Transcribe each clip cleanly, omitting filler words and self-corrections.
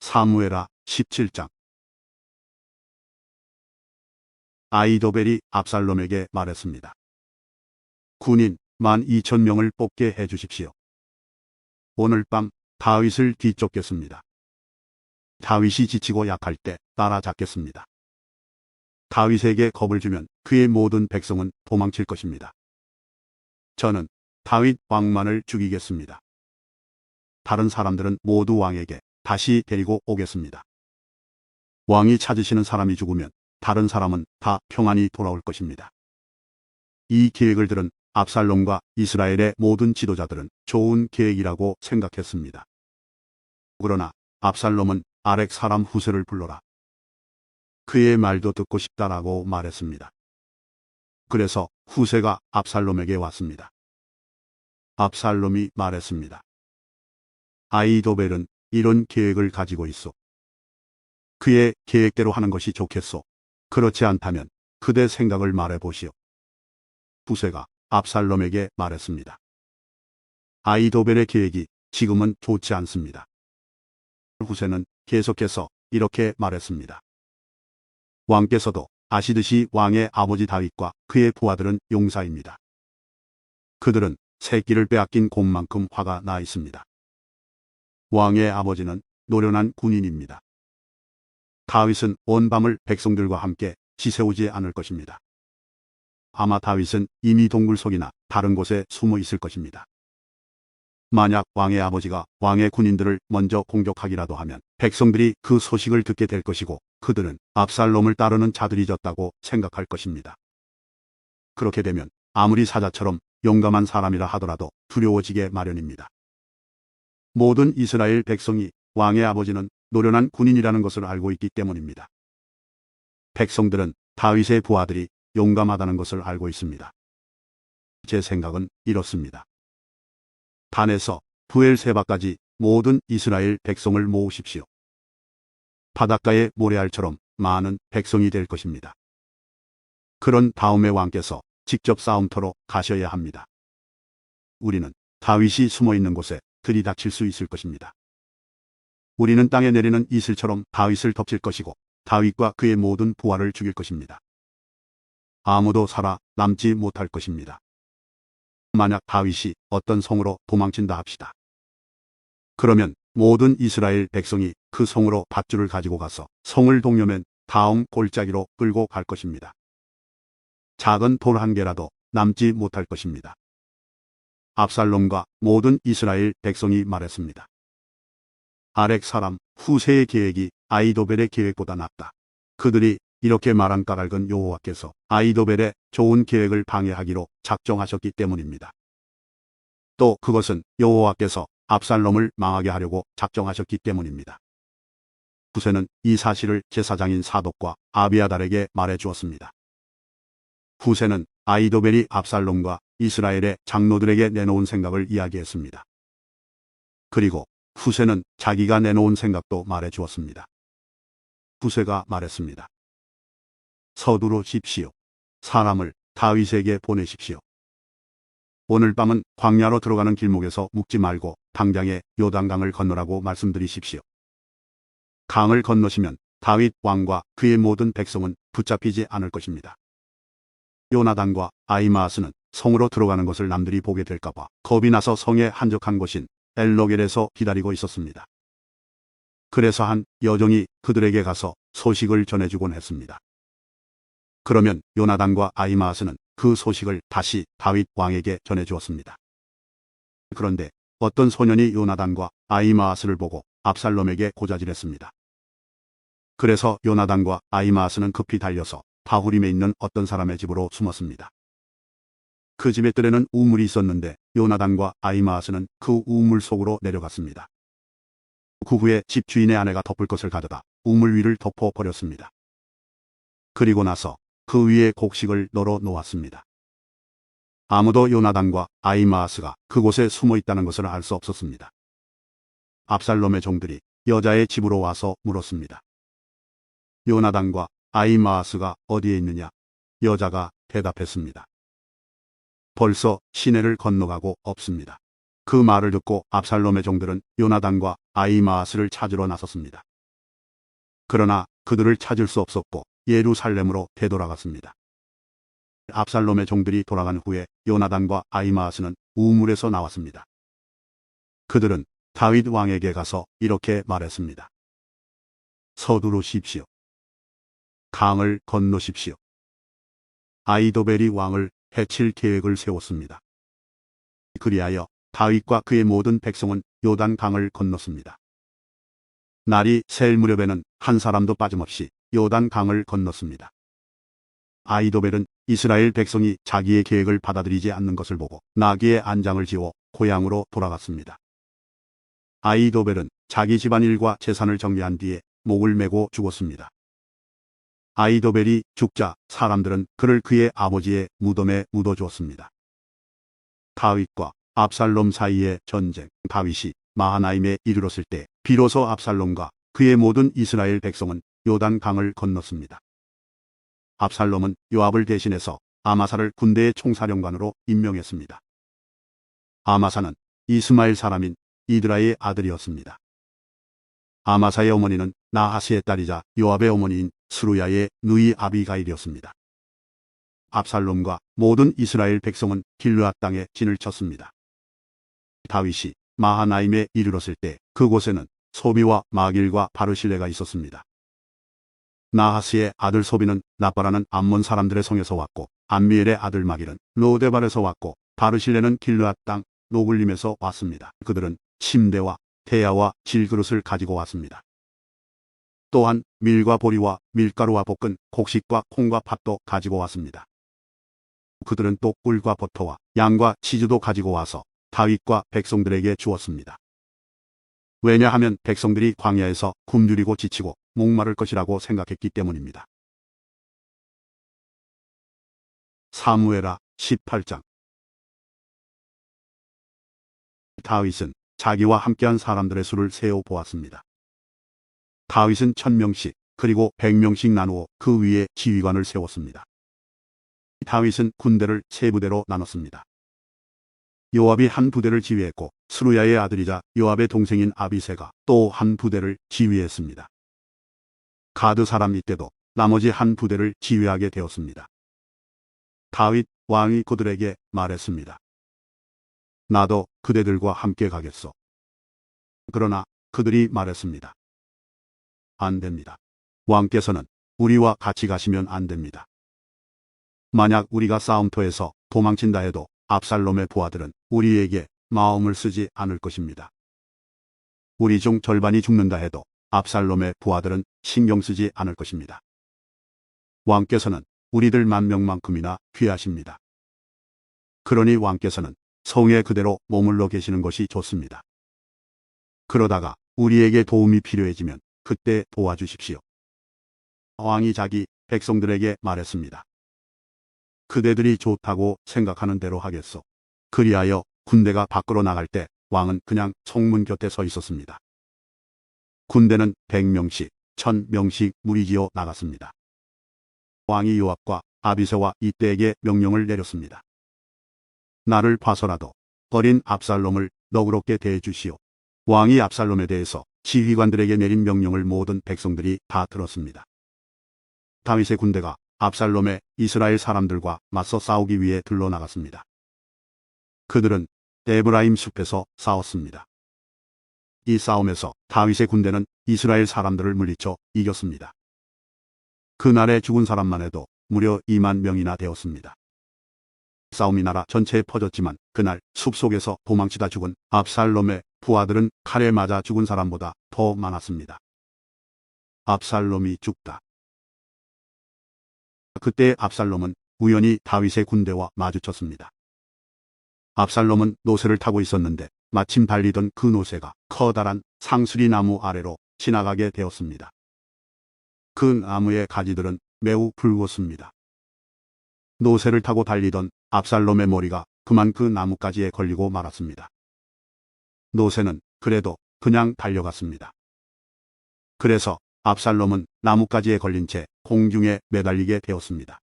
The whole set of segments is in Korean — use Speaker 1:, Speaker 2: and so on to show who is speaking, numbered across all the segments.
Speaker 1: 사무엘하 17장. 아히도벨이 압살롬에게 말했습니다. 군인 12,000명을 뽑게 해주십시오. 오늘 밤 다윗을 뒤쫓겠습니다. 다윗이 지치고 약할 때 따라잡겠습니다. 다윗에게 겁을 주면 그의 모든 백성은 도망칠 것입니다. 저는 다윗 왕만을 죽이겠습니다. 다른 사람들은 모두 왕에게 다시 데리고 오겠습니다. 왕이 찾으시는 사람이 죽으면 다른 사람은 다 평안히 돌아올 것입니다. 이 계획을 들은 압살롬과 이스라엘의 모든 지도자들은 좋은 계획이라고 생각했습니다. 그러나 압살롬은 아렉 사람 후세를 불러라. 그의 말도 듣고 싶다라고 말했습니다. 그래서 후세가 압살롬에게 왔습니다. 압살롬이 말했습니다. 아히도벨은 이런 계획을 가지고 있어. 그의 계획대로 하는 것이 좋겠소. 그렇지 않다면 그대 생각을 말해보시오. 후세가 압살롬에게 말했습니다. 아히도벨의 계획이 지금은 좋지 않습니다. 후세는 계속해서 이렇게 말했습니다. 왕께서도 아시듯이 왕의 아버지 다윗과 그의 부하들은 용사입니다. 그들은 새끼를 빼앗긴 곰만큼 화가 나 있습니다. 왕의 아버지는 노련한 군인입니다. 다윗은 온 밤을 백성들과 함께 지새우지 않을 것입니다. 아마 다윗은 이미 동굴 속이나 다른 곳에 숨어 있을 것입니다. 만약 왕의 아버지가 왕의 군인들을 먼저 공격하기라도 하면 백성들이 그 소식을 듣게 될 것이고 그들은 압살롬을 따르는 자들이 졌다고 생각할 것입니다. 그렇게 되면 아무리 사자처럼 용감한 사람이라 하더라도 두려워지게 마련입니다. 모든 이스라엘 백성이 왕의 아버지는 노련한 군인이라는 것을 알고 있기 때문입니다. 백성들은 다윗의 부하들이 용감하다는 것을 알고 있습니다. 제 생각은 이렇습니다. 단에서 브엘세바까지 모든 이스라엘 백성을 모으십시오. 바닷가의 모래알처럼 많은 백성이 될 것입니다. 그런 다음에 왕께서 직접 싸움터로 가셔야 합니다. 우리는 다윗이 숨어 있는 곳에 들이닥칠 수 있을 것입니다. 우리는 땅에 내리는 이슬처럼 다윗을 덮칠 것이고 다윗과 그의 모든 부하를 죽일 것입니다. 아무도 살아 남지 못할 것입니다. 만약 다윗이 어떤 성으로 도망친다 합시다. 그러면 모든 이스라엘 백성이 그 성으로 밧줄을 가지고 가서 성을 동여맨 다음 골짜기로 끌고 갈 것입니다. 작은 돌 한 개라도 남지 못할 것입니다. 압살롬과 모든 이스라엘 백성이 말했습니다. 아렉 사람 후세의 계획이 아히도벨의 계획보다 낫다. 그들이 이렇게 말한 까닭은 여호와께서 아히도벨의 좋은 계획을 방해하기로 작정하셨기 때문입니다. 또 그것은 여호와께서 압살롬을 망하게 하려고 작정하셨기 때문입니다. 후세는 이 사실을 제사장인 사독과 아비아달에게 말해 주었습니다. 후세는 아히도벨이 압살롬과 이스라엘의 장로들에게 내놓은 생각을 이야기했습니다. 그리고 후세는 자기가 내놓은 생각도 말해 주었습니다. 후세가 말했습니다. 서두르십시오. 사람을 다윗에게 보내십시오. 오늘 밤은 광야로 들어가는 길목에서 묵지 말고 당장에 요단강을 건너라고 말씀드리십시오. 강을 건너시면 다윗 왕과 그의 모든 백성은 붙잡히지 않을 것입니다. 요나단과 아히마아스는 성으로 들어가는 것을 남들이 보게 될까봐 겁이 나서 성에 한적한 곳인 엘로겔에서 기다리고 있었습니다. 그래서 한 여종이 그들에게 가서 소식을 전해주곤 했습니다. 그러면 요나단과 아히마아스는 그 소식을 다시 다윗 왕에게 전해주었습니다. 그런데 어떤 소년이 요나단과 아히마아스를 보고 압살롬에게 고자질했습니다. 그래서 요나단과 아히마아스는 급히 달려서 바후림에 있는 어떤 사람의 집으로 숨었습니다. 그 집의 뜰에는 우물이 있었는데 요나단과 아히마아스는 그 우물 속으로 내려갔습니다. 그 후에 집 주인의 아내가 덮을 것을 가져다 우물 위를 덮어버렸습니다. 그리고 나서 그 위에 곡식을 널어 놓았습니다. 아무도 요나단과 아히마아스가 그곳에 숨어 있다는 것을 알 수 없었습니다. 압살롬의 종들이 여자의 집으로 와서 물었습니다. 요나단과 아히마아스가 어디에 있느냐? 여자가 대답했습니다. 벌써 시내를 건너가고 없습니다. 그 말을 듣고 압살롬의 종들은 요나단과 아히마아스를 찾으러 나섰습니다. 그러나 그들을 찾을 수 없었고 예루살렘으로 되돌아갔습니다. 압살롬의 종들이 돌아간 후에 요나단과 아히마아스는 우물에서 나왔습니다. 그들은 다윗 왕에게 가서 이렇게 말했습니다. 서두르십시오. 강을 건너십시오. 아히도벨이 왕을 해칠 계획을 세웠습니다. 그리하여 다윗과 그의 모든 백성은 요단 강을 건넜습니다. 날이 셀 무렵에는 한 사람도 빠짐없이 요단 강을 건넜습니다. 아히도벨은 이스라엘 백성이 자기의 계획을 받아들이지 않는 것을 보고 나귀의 안장을 지워 고향으로 돌아갔습니다. 아히도벨은 자기 집안일과 재산을 정리한 뒤에 목을 메고 죽었습니다. 아히도벨이 죽자 사람들은 그를 그의 아버지의 무덤에 묻어주었습니다. 다윗과 압살롬 사이의 전쟁. 다윗이 마하나임에 이르렀을 때 비로소 압살롬과 그의 모든 이스라엘 백성은 요단 강을 건넜습니다. 압살롬은 요압을 대신해서 아마사를 군대의 총사령관으로 임명했습니다. 아마사는 이스마엘 사람인 이드라의 아들이었습니다. 아마사의 어머니는 나하스의 딸이자 요압의 어머니인 스루야의 누이 아비가일이었습니다. 압살롬과 모든 이스라엘 백성은 길르앗 땅에 진을 쳤습니다. 다윗이 마하나임에 이르렀을 때 그곳에는 소비와 마길과 바르실레가 있었습니다. 나하스의 아들 소비는 나빠라는 암몬 사람들의 성에서 왔고 암미엘의 아들 마길은 로데발에서 왔고 바르실레는 길르앗 땅 노글림에서 왔습니다. 그들은 침대와 대야와 질그릇을 가지고 왔습니다. 또한 밀과 보리와 밀가루와 볶은 곡식과 콩과 팥도 가지고 왔습니다. 그들은 또 꿀과 버터와 양과 치즈도 가지고 와서 다윗과 백성들에게 주었습니다. 왜냐하면 백성들이 광야에서 굶주리고 지치고 목마를 것이라고 생각했기 때문입니다. 사무엘하 18장. 다윗은 자기와 함께한 사람들의 수를 세어 보았습니다. 다윗은 1000명씩 그리고 100명씩 나누어 그 위에 지휘관을 세웠습니다. 다윗은 군대를 세 부대로 나눴습니다. 요압이 한 부대를 지휘했고 스루야의 아들이자 요압의 동생인 아비새가 또 한 부대를 지휘했습니다. 가드 사람 이때도 나머지 한 부대를 지휘하게 되었습니다. 다윗 왕이 그들에게 말했습니다. 나도 그대들과 함께 가겠소. 그러나 그들이 말했습니다. 안 됩니다. 왕께서는 우리와 같이 가시면 안 됩니다. 만약 우리가 싸움터에서 도망친다 해도 압살롬의 부하들은 우리에게 마음을 쓰지 않을 것입니다. 우리 중 절반이 죽는다 해도 압살롬의 부하들은 신경 쓰지 않을 것입니다. 왕께서는 우리들 10,000명만큼이나 귀하십니다. 그러니 왕께서는 성에 그대로 머물러 계시는 것이 좋습니다. 그러다가 우리에게 도움이 필요해지면 그때 도와주십시오. 왕이 자기 백성들에게 말했습니다. 그대들이 좋다고 생각하는 대로 하겠소. 그리하여 군대가 밖으로 나갈 때 왕은 그냥 성문 곁에 서 있었습니다. 군대는 100명씩, 1000명씩 무리지어 나갔습니다. 왕이 요압과 아비새와 이때에게 명령을 내렸습니다. 나를 봐서라도 어린 압살롬을 너그럽게 대해주시오. 왕이 압살롬에 대해서 지휘관들에게 내린 명령을 모든 백성들이 다 들었습니다. 다윗의 군대가 압살롬의 이스라엘 사람들과 맞서 싸우기 위해 들러나갔습니다. 그들은 에브라임 숲에서 싸웠습니다. 이 싸움에서 다윗의 군대는 이스라엘 사람들을 물리쳐 이겼습니다. 그날에 죽은 사람만 해도 무려 20,000명이나 되었습니다. 싸움이 나라 전체에 퍼졌지만 그날 숲속에서 도망치다 죽은 압살롬의 부하들은 칼에 맞아 죽은 사람보다 더 많았습니다. 압살롬이 죽다. 그때 압살롬은 우연히 다윗의 군대와 마주쳤습니다. 압살롬은 노새를 타고 있었는데 마침 달리던 그 노새가 커다란 상수리 나무 아래로 지나가게 되었습니다. 그 나무의 가지들은 매우 붉었습니다. 노새를 타고 달리던 압살롬의 머리가 그만 그 나뭇가지에 걸리고 말았습니다. 노새는 그래도 그냥 달려갔습니다. 그래서 압살롬은 나뭇가지에 걸린 채 공중에 매달리게 되었습니다.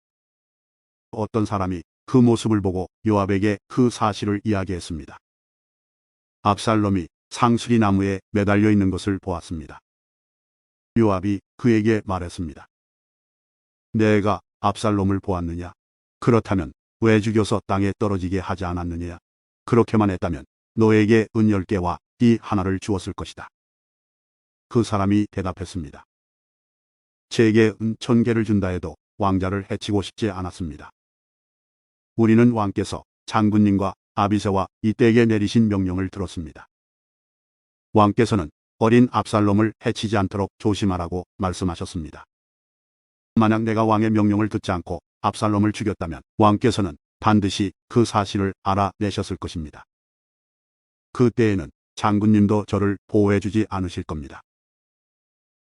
Speaker 1: 어떤 사람이 그 모습을 보고 요압에게 그 사실을 이야기했습니다. 압살롬이 상수리 나무에 매달려 있는 것을 보았습니다. 요압이 그에게 말했습니다. 내가 압살롬을 보았느냐? 그렇다면 왜 죽여서 땅에 떨어지게 하지 않았느냐? 그렇게만 했다면 너에게 은 10개와 띠 하나를 주었을 것이다. 그 사람이 대답했습니다. 제게 은 1000개를 준다 해도 왕자를 해치고 싶지 않았습니다. 우리는 왕께서 장군님과 아비새와 이때에게 내리신 명령을 들었습니다. 왕께서는 어린 압살롬을 해치지 않도록 조심하라고 말씀하셨습니다. 만약 내가 왕의 명령을 듣지 않고 압살롬을 죽였다면 왕께서는 반드시 그 사실을 알아내셨을 것입니다. 그때에는 장군님도 저를 보호해주지 않으실 겁니다.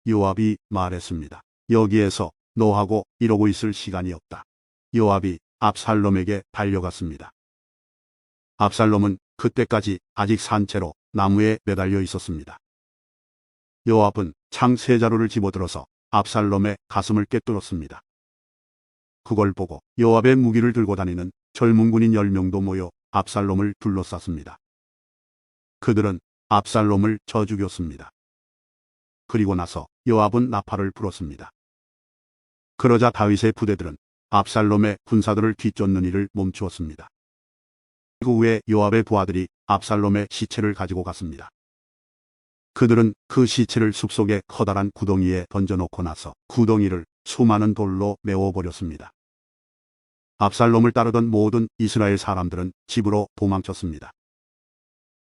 Speaker 1: 요압이 말했습니다. 여기에서 너하고 이러고 있을 시간이 없다. 요압이 압살롬에게 달려갔습니다. 압살롬은 그때까지 아직 산채로 나무에 매달려 있었습니다. 요압은 창 세 자루를 집어들어서 압살롬의 가슴을 꿰뚫었습니다. 그걸 보고 요압의 무기를 들고 다니는 젊은 군인 10명도 모여 압살롬을 둘러쌌습니다. 그들은 압살롬을 쳐 죽였습니다. 그리고 나서 요압은 나팔을 불었습니다. 그러자 다윗의 부대들은 압살롬의 군사들을 뒤쫓는 일을 멈추었습니다. 그 후에 요압의 부하들이 압살롬의 시체를 가지고 갔습니다. 그들은 그 시체를 숲속의 커다란 구덩이에 던져놓고 나서 구덩이를 수많은 돌로 메워버렸습니다. 압살롬을 따르던 모든 이스라엘 사람들은 집으로 도망쳤습니다.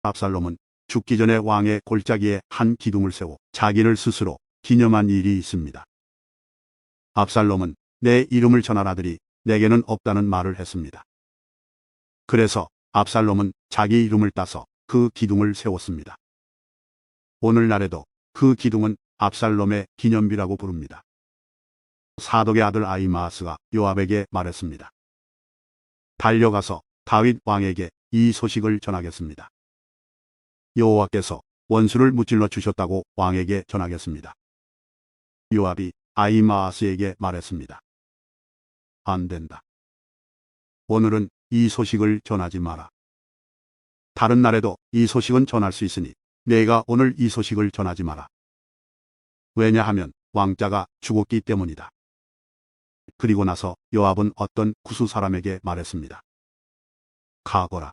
Speaker 1: 압살롬은 죽기 전에 왕의 골짜기에 한 기둥을 세워 자기를 스스로 기념한 일이 있습니다. 압살롬은 내 이름을 전한 아들이 내게는 없다는 말을 했습니다. 그래서 압살롬은 자기 이름을 따서 그 기둥을 세웠습니다. 오늘날에도 그 기둥은 압살롬의 기념비라고 부릅니다. 사독의 아들 아히마아스가 요압에게 말했습니다. 달려가서 다윗 왕에게 이 소식을 전하겠습니다. 여호와께서 원수를 무찔러 주셨다고 왕에게 전하겠습니다. 요압이 아히마아스에게 말했습니다. 안 된다. 오늘은 이 소식을 전하지 마라. 다른 날에도 이 소식은 전할 수 있으니 내가 오늘 이 소식을 전하지 마라. 왜냐하면 왕자가 죽었기 때문이다. 그리고 나서 요압은 어떤 구수 사람에게 말했습니다. 가거라.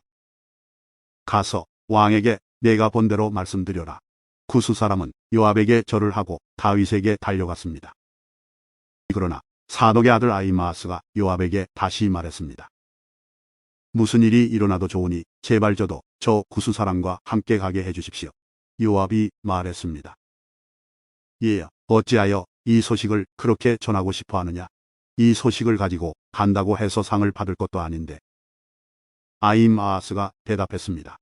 Speaker 1: 가서 왕에게 내가 본 대로 말씀드려라. 구수 사람은 요압에게 절을 하고 다윗에게 달려갔습니다. 그러나 사독의 아들 아히마아스가 요압에게 다시 말했습니다. 무슨 일이 일어나도 좋으니 제발 저도 저 구수 사람과 함께 가게 해주십시오. 요압이 말했습니다. 얘야, 어찌하여 이 소식을 그렇게 전하고 싶어 하느냐? 이 소식을 가지고 간다고 해서 상을 받을 것도 아닌데. 아히마아스가 대답했습니다.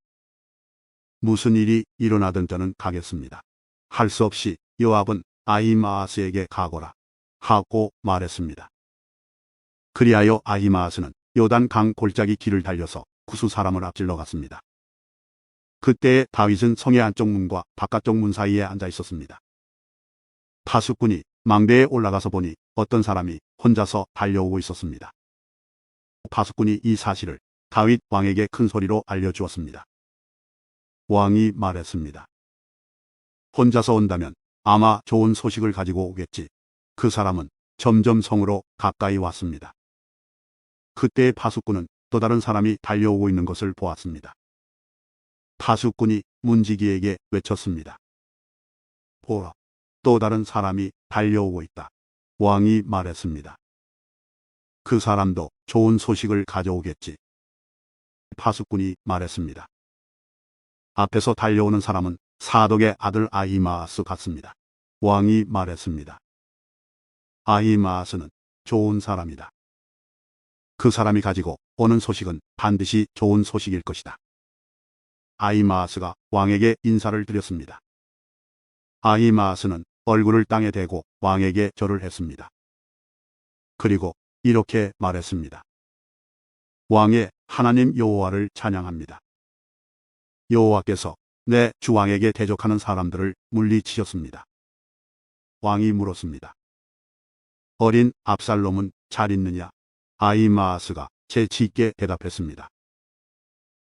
Speaker 1: 무슨 일이 일어나든 저는 가겠습니다. 할 수 없이 요압은 아히마아스에게 가거라 하고 말했습니다. 그리하여 아히마아스는 요단 강 골짜기 길을 달려서 구수 사람을 앞질러 갔습니다. 그때 다윗은 성의 안쪽 문과 바깥쪽 문 사이에 앉아 있었습니다. 파수꾼이 망대에 올라가서 보니 어떤 사람이 혼자서 달려오고 있었습니다. 파수꾼이 이 사실을 다윗 왕에게 큰 소리로 알려주었습니다. 왕이 말했습니다. 혼자서 온다면 아마 좋은 소식을 가지고 오겠지. 그 사람은 점점 성으로 가까이 왔습니다. 그때 파수꾼은 또 다른 사람이 달려오고 있는 것을 보았습니다. 파수꾼이 문지기에게 외쳤습니다. 보라, 또 다른 사람이 달려오고 있다. 왕이 말했습니다. 그 사람도 좋은 소식을 가져오겠지. 파수꾼이 말했습니다. 앞에서 달려오는 사람은 사독의 아들 아히마아스 같습니다. 왕이 말했습니다. 아히마아스는 좋은 사람이다. 그 사람이 가지고 오는 소식은 반드시 좋은 소식일 것이다. 아히마아스가 왕에게 인사를 드렸습니다. 아히마아스는 얼굴을 땅에 대고 왕에게 절을 했습니다. 그리고 이렇게 말했습니다. 왕의 하나님 여호와를 찬양합니다. 여호와께서 내 주왕에게 대적하는 사람들을 물리치셨습니다. 왕이 물었습니다. 어린 압살롬은 잘 있느냐? 아히마아스가 재치 있게 대답했습니다.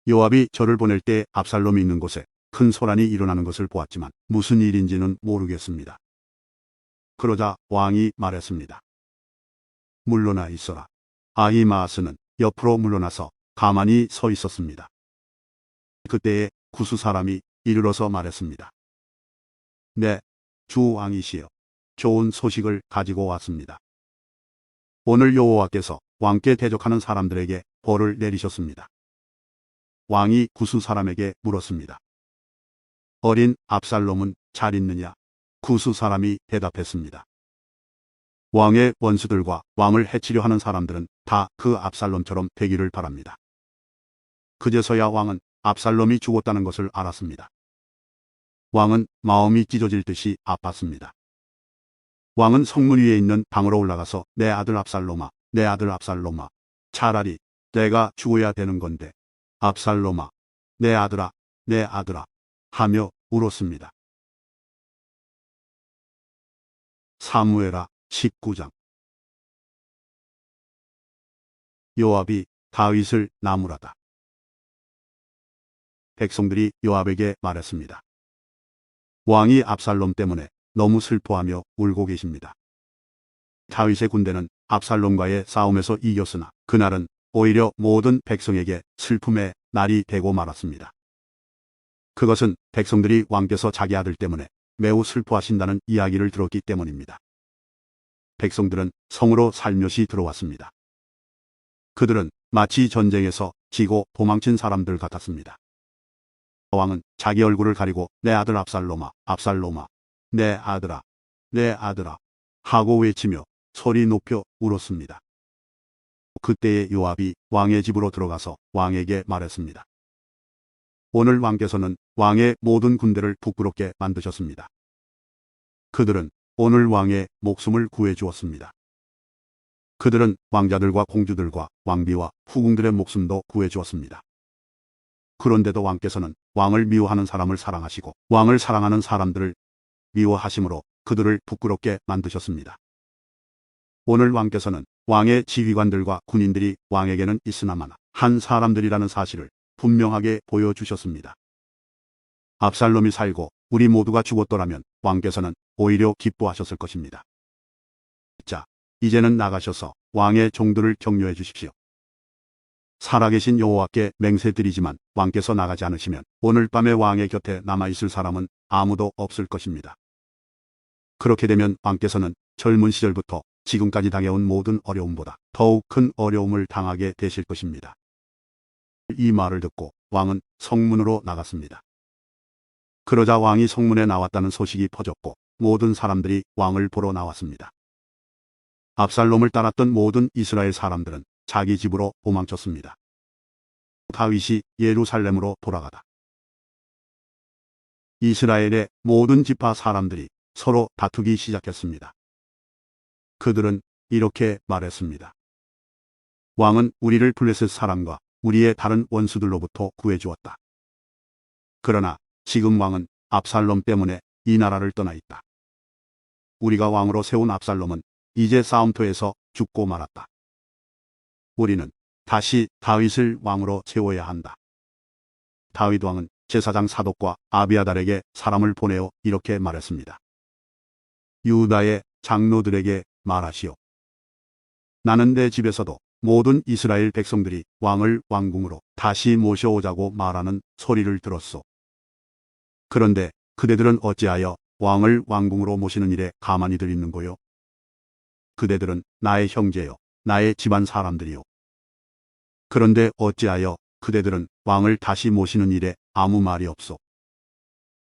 Speaker 1: 요압이 저를 보낼 때 압살롬이 있는 곳에 큰 소란이 일어나는 것을 보았지만 무슨 일인지는 모르겠습니다. 그러자 왕이 말했습니다. 물러나 있어라. 아히마아스는 옆으로 물러나서 가만히 서 있었습니다. 그때에 구스 사람이 이르러서 말했습니다. 네, 주 왕이시여. 좋은 소식을 가지고 왔습니다. 오늘 여호와께서 왕께 대적하는 사람들에게 벌을 내리셨습니다. 왕이 구스 사람에게 물었습니다. 어린 압살롬은 잘 있느냐? 구스 사람이 대답했습니다. 왕의 원수들과 왕을 해치려 하는 사람들은 다 그 압살롬처럼 되기를 바랍니다. 그제서야 왕은 압살롬이 죽었다는 것을 알았습니다. 왕은 마음이 찢어질 듯이 아팠습니다. 왕은 성문 위에 있는 방으로 올라가서 내 아들 압살롬아, 내 아들 압살롬아, 차라리 내가 죽어야 되는 건데 압살롬아, 내 아들아, 내 아들아 하며 울었습니다. 사무엘하 19장. 요압이 다윗을 나무라다. 백성들이 요압에게 말했습니다. 왕이 압살롬 때문에 너무 슬퍼하며 울고 계십니다. 다윗의 군대는 압살롬과의 싸움에서 이겼으나 그날은 오히려 모든 백성에게 슬픔의 날이 되고 말았습니다. 그것은 백성들이 왕께서 자기 아들 때문에 매우 슬퍼하신다는 이야기를 들었기 때문입니다. 백성들은 성으로 살며시 들어왔습니다. 그들은 마치 전쟁에서 지고 도망친 사람들 같았습니다. 왕은 자기 얼굴을 가리고 내 아들 압살롬아, 압살롬아, 내 아들아, 내 아들아 하고 외치며 소리 높여 울었습니다. 그때에 요압이 왕의 집으로 들어가서 왕에게 말했습니다. 오늘 왕께서는 왕의 모든 군대를 부끄럽게 만드셨습니다. 그들은 오늘 왕의 목숨을 구해주었습니다. 그들은 왕자들과 공주들과 왕비와 후궁들의 목숨도 구해주었습니다. 그런데도 왕께서는 왕을 미워하는 사람을 사랑하시고 왕을 사랑하는 사람들을 미워하심으로 그들을 부끄럽게 만드셨습니다. 오늘 왕께서는 왕의 지휘관들과 군인들이 왕에게는 있으나마나 한 사람들이라는 사실을 분명하게 보여주셨습니다. 압살롬이 살고 우리 모두가 죽었더라면 왕께서는 오히려 기뻐하셨을 것입니다. 자, 이제는 나가셔서 왕의 종들을 격려해 주십시오. 살아계신 여호와께 맹세드리지만 왕께서 나가지 않으시면 오늘 밤에 왕의 곁에 남아있을 사람은 아무도 없을 것입니다. 그렇게 되면 왕께서는 젊은 시절부터 지금까지 당해온 모든 어려움보다 더욱 큰 어려움을 당하게 되실 것입니다. 이 말을 듣고 왕은 성문으로 나갔습니다. 그러자 왕이 성문에 나왔다는 소식이 퍼졌고 모든 사람들이 왕을 보러 나왔습니다. 압살롬을 따랐던 모든 이스라엘 사람들은 자기 집으로 도망쳤습니다. 다윗이 예루살렘으로 돌아가다. 이스라엘의 모든 지파 사람들이 서로 다투기 시작했습니다. 그들은 이렇게 말했습니다. 왕은 우리를 블레셋 사람과 우리의 다른 원수들로부터 구해주었다. 그러나 지금 왕은 압살롬 때문에 이 나라를 떠나 있다. 우리가 왕으로 세운 압살롬은 이제 싸움터에서 죽고 말았다. 우리는 다시 다윗을 왕으로 세워야 한다. 다윗 왕은 제사장 사독과 아비아달에게 사람을 보내어 이렇게 말했습니다. 유다의 장로들에게 말하시오. 나는 내 집에서도 모든 이스라엘 백성들이 왕을 왕궁으로 다시 모셔오자고 말하는 소리를 들었소. 그런데 그대들은 어찌하여 왕을 왕궁으로 모시는 일에 가만히들 있는 거요? 그대들은 나의 형제요, 나의 집안 사람들이요. 그런데 어찌하여 그대들은 왕을 다시 모시는 일에 아무 말이 없소.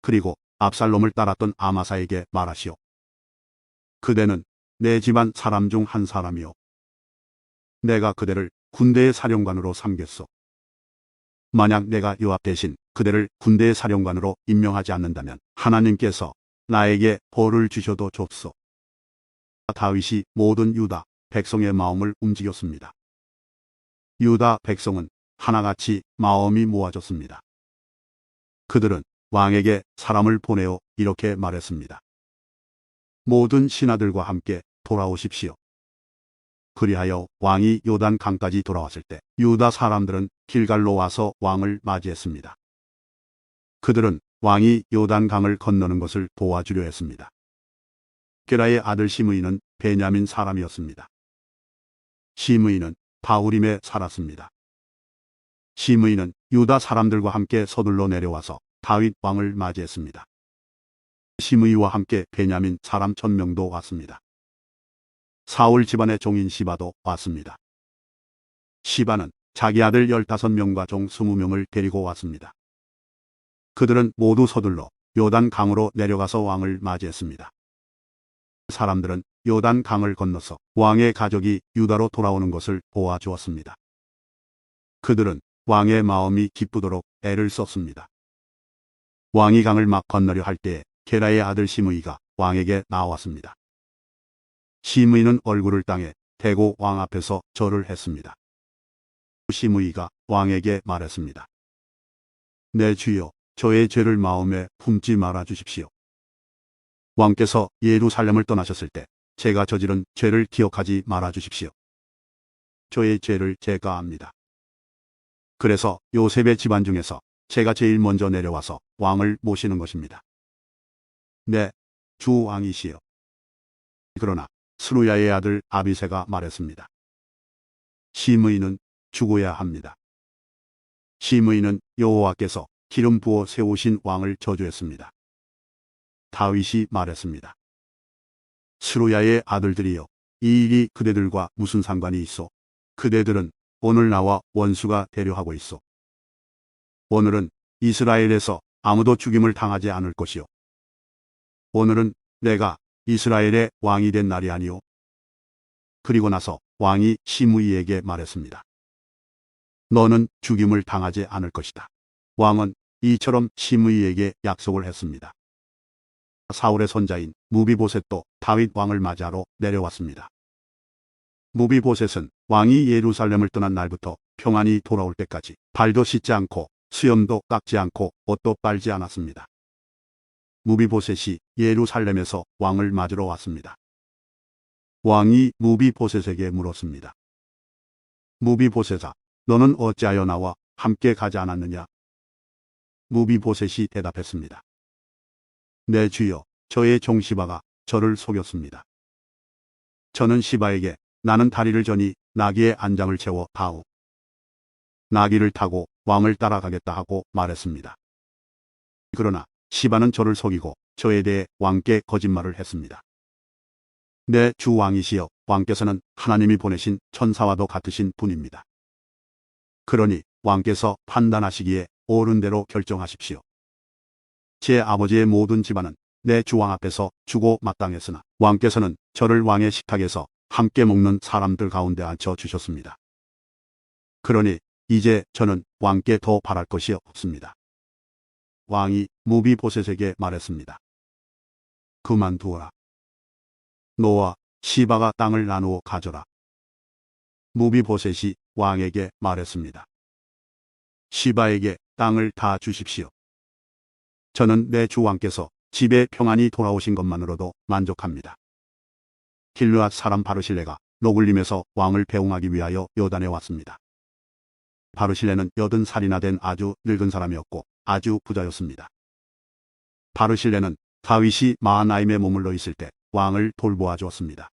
Speaker 1: 그리고 압살롬을 따랐던 아마사에게 말하시오. 그대는 내 집안 사람 중 한 사람이요. 내가 그대를 군대의 사령관으로 삼겠소. 만약 내가 요압 대신 그대를 군대의 사령관으로 임명하지 않는다면 하나님께서 나에게 벌을 주셔도 좋소. 다윗이 모든 유다 백성의 마음을 움직였습니다. 유다 백성은 하나같이 마음이 모아졌습니다. 그들은 왕에게 사람을 보내어 이렇게 말했습니다. 모든 신하들과 함께 돌아오십시오. 그리하여 왕이 요단 강까지 돌아왔을 때 유다 사람들은 길갈로 와서 왕을 맞이했습니다. 그들은 왕이 요단 강을 건너는 것을 도와주려 했습니다. 게라의 아들 시므이는 베냐민 사람이었습니다. 시므이는 바후림에 살았습니다. 시므이는 유다 사람들과 함께 서둘러 내려와서 다윗 왕을 맞이했습니다. 시므이와 함께 베냐민 사람 1000명도 왔습니다. 사울 집안의 종인 시바도 왔습니다. 시바는 자기 아들 15명과 종 20명을 데리고 왔습니다. 그들은 모두 서둘러 요단 강으로 내려가서 왕을 맞이했습니다. 사람들은 요단 강을 건너서 왕의 가족이 유다로 돌아오는 것을 보아주었습니다. 그들은 왕의 마음이 기쁘도록 애를 썼습니다. 왕이 강을 막 건너려 할 때에 게라의 아들 시므이가 왕에게 나왔습니다. 시므이는 얼굴을 땅에 대고 왕 앞에서 절을 했습니다. 시므이가 왕에게 말했습니다. 내 주여, 저의 죄를 마음에 품지 말아 주십시오. 왕께서 예루살렘을 떠나셨을 때 제가 저지른 죄를 기억하지 말아 주십시오. 저의 죄를 제가 압니다. 그래서 요셉의 집안 중에서 제가 제일 먼저 내려와서 왕을 모시는 것입니다. 네, 주 왕이시여. 그러나 스루야의 아들 아비새가 말했습니다. 시므이는 죽어야 합니다. 시므이는 여호와께서 기름 부어 세우신 왕을 저주했습니다. 다윗이 말했습니다. 스루야의 아들들이여, 이 일이 그대들과 무슨 상관이 있어? 그대들은 오늘 나와 원수가 되려 하고 있어. 오늘은 이스라엘에서 아무도 죽임을 당하지 않을 것이요. 오늘은 내가 이스라엘의 왕이 된 날이 아니오. 그리고 나서 왕이 시므이에게 말했습니다. 너는 죽임을 당하지 않을 것이다. 왕은 이처럼 시므이에게 약속을 했습니다. 사울의 손자인 무비보셋도 다윗 왕을 맞이하러 내려왔습니다. 무비보셋은 왕이 예루살렘을 떠난 날부터 평안히 돌아올 때까지 발도 씻지 않고 수염도 깎지 않고 옷도 빨지 않았습니다. 무비보셋이 예루살렘에서 왕을 맞으러 왔습니다. 왕이 무비보셋에게 물었습니다. 무비보셋아, 너는 어찌하여 나와 함께 가지 않았느냐? 무비보셋이 대답했습니다. 내 주여, 저의 종 시바가 저를 속였습니다. 저는 시바에게 나는 다리를 저니 나귀의 안장을 채워 다오. 나귀를 타고 왕을 따라가겠다 하고 말했습니다. 그러나 시바는 저를 속이고 저에 대해 왕께 거짓말을 했습니다. 내 주 왕이시여, 왕께서는 하나님이 보내신 천사와도 같으신 분입니다. 그러니 왕께서 판단하시기에 옳은 대로 결정하십시오. 제 아버지의 모든 집안은 내 주왕 앞에서 주고 마땅했으나 왕께서는 저를 왕의 식탁에서 함께 먹는 사람들 가운데 앉혀 주셨습니다. 그러니 이제 저는 왕께 더 바랄 것이 없습니다. 왕이 무비보셋에게 말했습니다. 그만두어라. 너와 시바가 땅을 나누어 가져라. 무비보셋이 왕에게 말했습니다. 시바에게 땅을 다 주십시오. 저는 내 주 왕께서 집에 평안히 돌아오신 것만으로도 만족합니다. 길르앗 사람 바르실레가 노굴림에서 왕을 배웅하기 위하여 요단에 왔습니다. 바르실레는 80살이나 된 아주 늙은 사람이었고 아주 부자였습니다. 바르실레는 다윗이 마하나임에 머물러 있을 때 왕을 돌보아 주었습니다.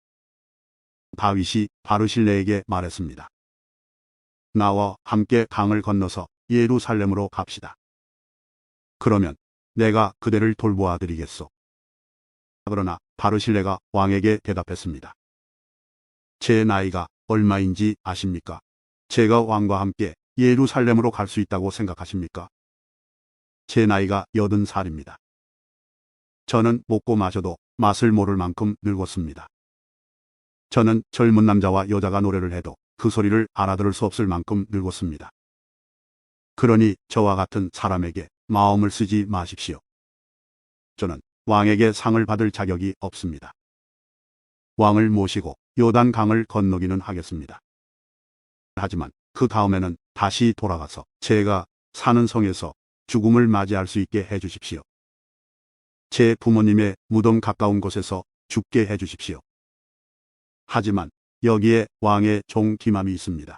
Speaker 1: 다윗이 바르실레에게 말했습니다. 나와 함께 강을 건너서 예루살렘으로 갑시다. 그러면 내가 그대를 돌보아 드리겠소. 그러나 바르실레가 왕에게 대답했습니다. 제 나이가 얼마인지 아십니까? 제가 왕과 함께 예루살렘으로 갈 수 있다고 생각하십니까? 제 나이가 80살입니다. 저는 먹고 마셔도 맛을 모를 만큼 늙었습니다. 저는 젊은 남자와 여자가 노래를 해도 그 소리를 알아들을 수 없을 만큼 늙었습니다. 그러니 저와 같은 사람에게 마음을 쓰지 마십시오. 저는 왕에게 상을 받을 자격이 없습니다. 왕을 모시고 요단 강을 건너기는 하겠습니다. 하지만 그 다음에는 다시 돌아가서 제가 사는 성에서 죽음을 맞이할 수 있게 해주십시오. 제 부모님의 무덤 가까운 곳에서 죽게 해주십시오. 하지만 여기에 왕의 종 기맘이 있습니다.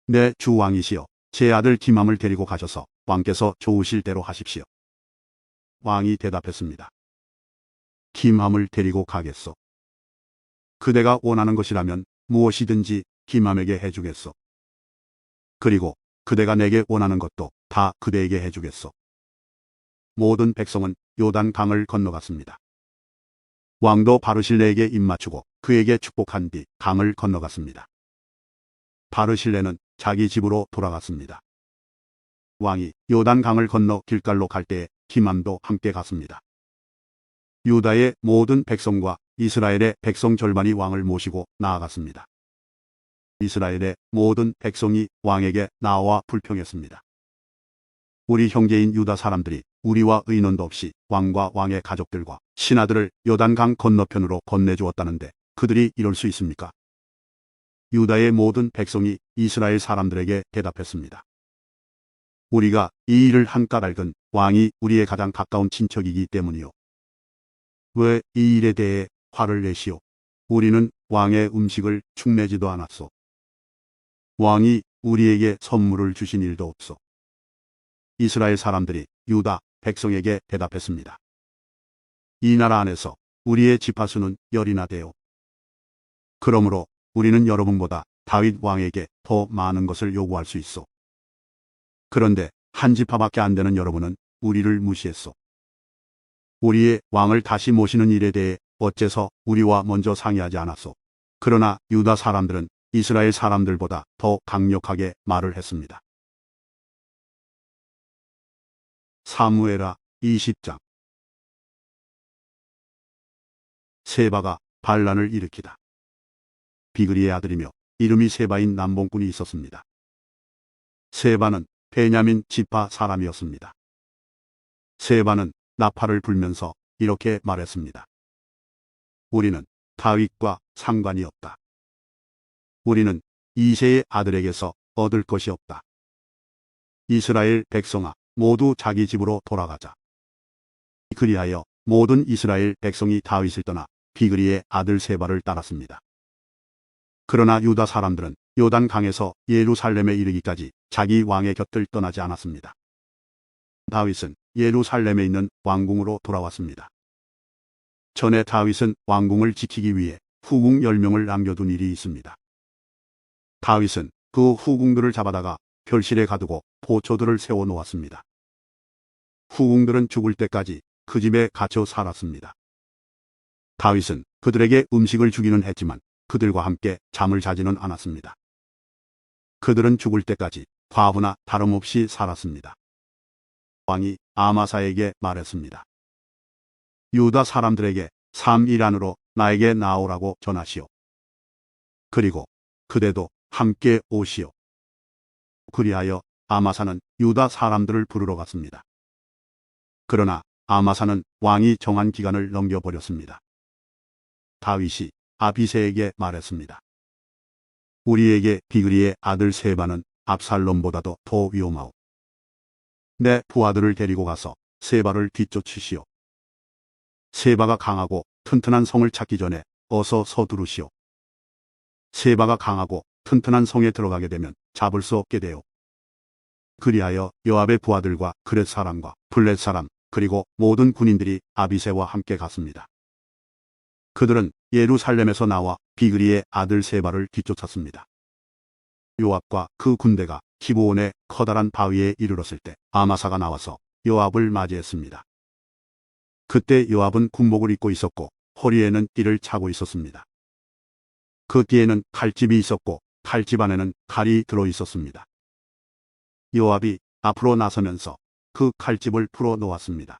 Speaker 1: 내 주 왕이시여, 제 아들 기맘을 데리고 가셔서 왕께서 좋으실 대로 하십시오. 왕이 대답했습니다. 김함을 데리고 가겠소. 그대가 원하는 것이라면 무엇이든지 김함에게 해주겠소. 그리고 그대가 내게 원하는 것도 다 그대에게 해주겠소. 모든 백성은 요단 강을 건너갔습니다. 왕도 바르실레에게 입맞추고 그에게 축복한 뒤 강을 건너갔습니다. 바르실레는 자기 집으로 돌아갔습니다. 왕이 요단 강을 건너 길갈로 갈 때에 김함도 함께 갔습니다. 유다의 모든 백성과 이스라엘의 백성 절반이 왕을 모시고 나아갔습니다. 이스라엘의 모든 백성이 왕에게 나와 불평했습니다. 우리 형제인 유다 사람들이 우리와 의논도 없이 왕과 왕의 가족들과 신하들을 요단강 건너편으로 건네주었다는데 그들이 이럴 수 있습니까? 유다의 모든 백성이 이스라엘 사람들에게 대답했습니다. 우리가 이 일을 한 까닭은 왕이 우리의 가장 가까운 친척이기 때문이요. 왜 이 일에 대해 화를 내시오? 우리는 왕의 음식을 축내지도 않았소. 왕이 우리에게 선물을 주신 일도 없소. 이스라엘 사람들이 유다 백성에게 대답했습니다. 이 나라 안에서 우리의 지파수는 10이나 되오. 그러므로 우리는 여러분보다 다윗 왕에게 더 많은 것을 요구할 수 있소. 그런데 한 지파밖에 안 되는 여러분은 우리를 무시했소. 우리의 왕을 다시 모시는 일에 대해 어째서 우리와 먼저 상의하지 않았소. 그러나 유다 사람들은 이스라엘 사람들보다 더 강력하게 말을 했습니다. 사무엘하 20장. 세바가 반란을 일으키다. 비그리의 아들이며 이름이 세바인 남봉꾼이 있었습니다. 세바는 베냐민 지파 사람이었습니다. 세바는 나팔을 불면서 이렇게 말했습니다. 우리는 다윗과 상관이 없다. 우리는 이새의 아들에게서 얻을 것이 없다. 이스라엘 백성아, 모두 자기 집으로 돌아가자. 그리하여 모든 이스라엘 백성이 다윗을 떠나 비그리의 아들 세바를 따랐습니다. 그러나 유다 사람들은 요단 강에서 예루살렘에 이르기까지 자기 왕의 곁을 떠나지 않았습니다. 다윗은 예루살렘에 있는 왕궁으로 돌아왔습니다. 전에 다윗은 왕궁을 지키기 위해 후궁 10명을 남겨둔 일이 있습니다. 다윗은 그 후궁들을 잡아다가 별실에 가두고 보초들을 세워 놓았습니다. 후궁들은 죽을 때까지 그 집에 갇혀 살았습니다. 다윗은 그들에게 음식을 주기는 했지만 그들과 함께 잠을 자지는 않았습니다. 그들은 죽을 때까지 과부나 다름없이 살았습니다. 왕이 아마사에게 말했습니다. 유다 사람들에게 3일 안으로 나에게 나오라고 전하시오. 그리고 그대도 함께 오시오. 그리하여 아마사는 유다 사람들을 부르러 갔습니다. 그러나 아마사는 왕이 정한 기간을 넘겨버렸습니다. 다윗이 아비새에게 말했습니다. 우리에게 비그리의 아들 세바는 압살롬보다도 더 위험하오. 내 부하들을 데리고 가서 세바를 뒤쫓으시오. 세바가 강하고 튼튼한 성을 찾기 전에 어서 서두르시오. 세바가 강하고 튼튼한 성에 들어가게 되면 잡을 수 없게 되오. 그리하여 요압의 부하들과 그렛 사람과 블렛 사람 그리고 모든 군인들이 아비새와 함께 갔습니다. 그들은 예루살렘에서 나와 비그리의 아들 세바를 뒤쫓았습니다. 요압과 그 군대가 기브온의 커다란 바위에 이르렀을 때 아마사가 나와서 요압을 맞이했습니다. 그때 요압은 군복을 입고 있었고 허리에는 띠를 차고 있었습니다. 그 띠에는 칼집이 있었고 칼집 안에는 칼이 들어 있었습니다. 요압이 앞으로 나서면서 그 칼집을 풀어 놓았습니다.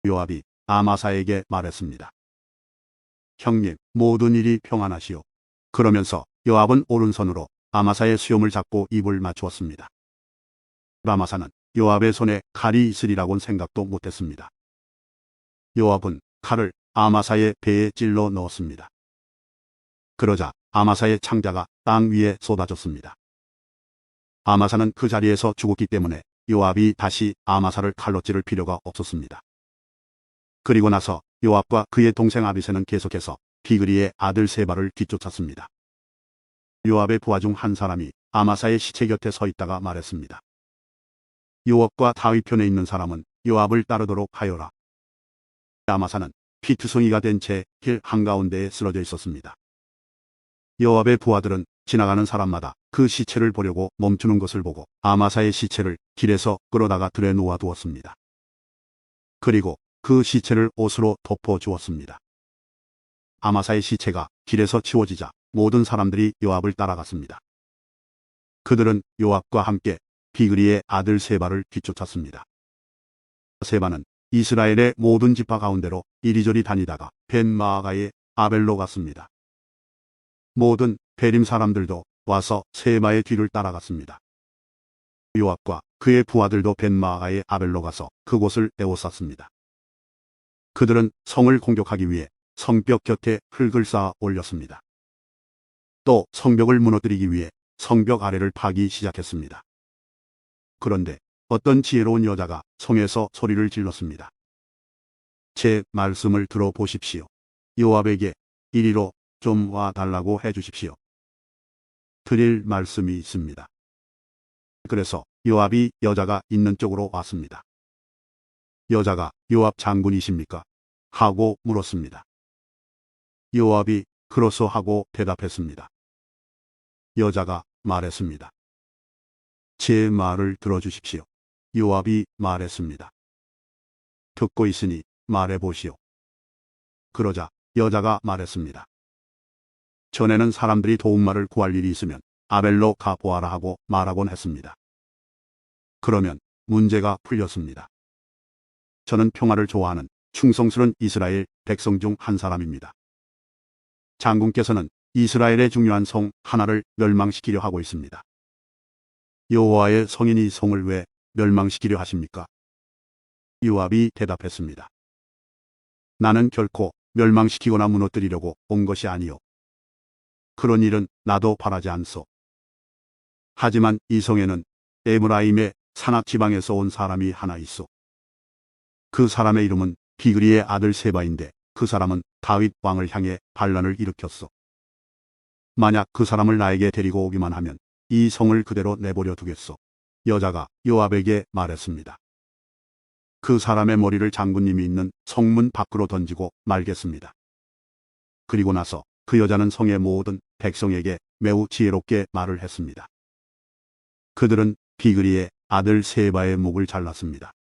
Speaker 1: 요압이 아마사에게 말했습니다. 형님, 모든 일이 평안하시오. 그러면서 요압은 오른손으로 아마사의 수염을 잡고 입을 맞추었습니다. 아마사는 요압의 손에 칼이 있으리라고는 생각도 못했습니다. 요압은 칼을 아마사의 배에 찔러 넣었습니다. 그러자 아마사의 창자가 땅 위에 쏟아졌습니다. 아마사는 그 자리에서 죽었기 때문에 요압이 다시 아마사를 칼로 찌를 필요가 없었습니다. 그리고 나서 요압과 그의 동생 아비새는 계속해서 비그리의 아들 세바를 뒤쫓았습니다. 요압의 부하 중 한 사람이 아마사의 시체 곁에 서 있다가 말했습니다. 요압과 다윗 편에 있는 사람은 요압을 따르도록 하여라. 아마사는 피투성이가 된 채 길 한가운데에 쓰러져 있었습니다. 요압의 부하들은 지나가는 사람마다 그 시체를 보려고 멈추는 것을 보고 아마사의 시체를 길에서 끌어다가 들에 놓아두었습니다. 그리고 그 시체를 옷으로 덮어 주었습니다. 아마사의 시체가 길에서 치워지자 모든 사람들이 요압을 따라갔습니다. 그들은 요압과 함께 비그리의 아들 세바를 뒤쫓았습니다. 세바는 이스라엘의 모든 지파 가운데로 이리저리 다니다가 벤마아가의 아벨로 갔습니다. 모든 베림 사람들도 와서 세바의 뒤를 따라갔습니다. 요압과 그의 부하들도 벤마아가의 아벨로 가서 그곳을 에워쌌습니다. 그들은 성을 공격하기 위해 성벽 곁에 흙을 쌓아 올렸습니다. 또 성벽을 무너뜨리기 위해 성벽 아래를 파기 시작했습니다. 그런데 어떤 지혜로운 여자가 성에서 소리를 질렀습니다. 제 말씀을 들어보십시오. 요압에게 이리로 좀 와달라고 해주십시오. 드릴 말씀이 있습니다. 그래서 요압이 여자가 있는 쪽으로 왔습니다. 여자가 요압 장군이십니까? 하고 물었습니다. 요압이 그렇소 하고 대답했습니다. 여자가 말했습니다. 제 말을 들어주십시오. 요압이 말했습니다. 듣고 있으니 말해보시오. 그러자 여자가 말했습니다. 전에는 사람들이 도움말을 구할 일이 있으면 아벨로 가보아라 하고 말하곤 했습니다. 그러면 문제가 풀렸습니다. 저는 평화를 좋아하는 충성스러운 이스라엘 백성 중 한 사람입니다. 장군께서는 이스라엘의 중요한 성 하나를 멸망시키려 하고 있습니다. 여호와의 성인 이 성을 왜 멸망시키려 하십니까? 요압이 대답했습니다. 나는 결코 멸망시키거나 무너뜨리려고 온 것이 아니요. 그런 일은 나도 바라지 않소. 하지만 이 성에는 에브라임의 산악 지방에서 온 사람이 하나 있소. 그 사람의 이름은 비그리의 아들 세바인데 그 사람은 다윗 왕을 향해 반란을 일으켰소. 만약 그 사람을 나에게 데리고 오기만 하면 이 성을 그대로 내버려 두겠소. 여자가 요압에게 말했습니다. 그 사람의 머리를 장군님이 있는 성문 밖으로 던지고 말겠습니다. 그리고 나서 그 여자는 성의 모든 백성에게 매우 지혜롭게 말을 했습니다. 그들은 비그리의 아들 세바의 목을 잘랐습니다.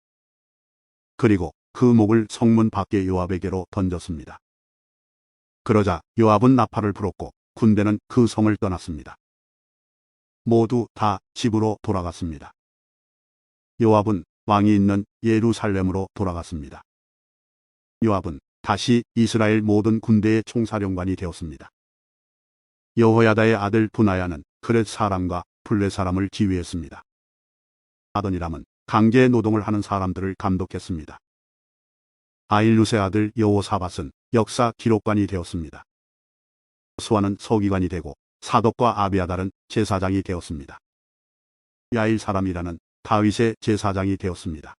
Speaker 1: 그리고 그 목을 성문 밖에 요압에게로 던졌습니다. 그러자 요압은 나팔을 불었고 군대는 그 성을 떠났습니다. 모두 다 집으로 돌아갔습니다. 요압은 왕이 있는 예루살렘으로 돌아갔습니다. 요압은 다시 이스라엘 모든 군대의 총사령관이 되었습니다. 여호야다의 아들 분하야는 그렛 사람과 블레 사람을 지휘했습니다. 아도니람은 강제 노동을 하는 사람들을 감독했습니다. 아일룻의 아들 여호사밧은 역사 기록관이 되었습니다. 수아는 서기관이 되고 사독과 아비아달은 제사장이 되었습니다. 야일 사람이라는 다윗의 제사장이 되었습니다.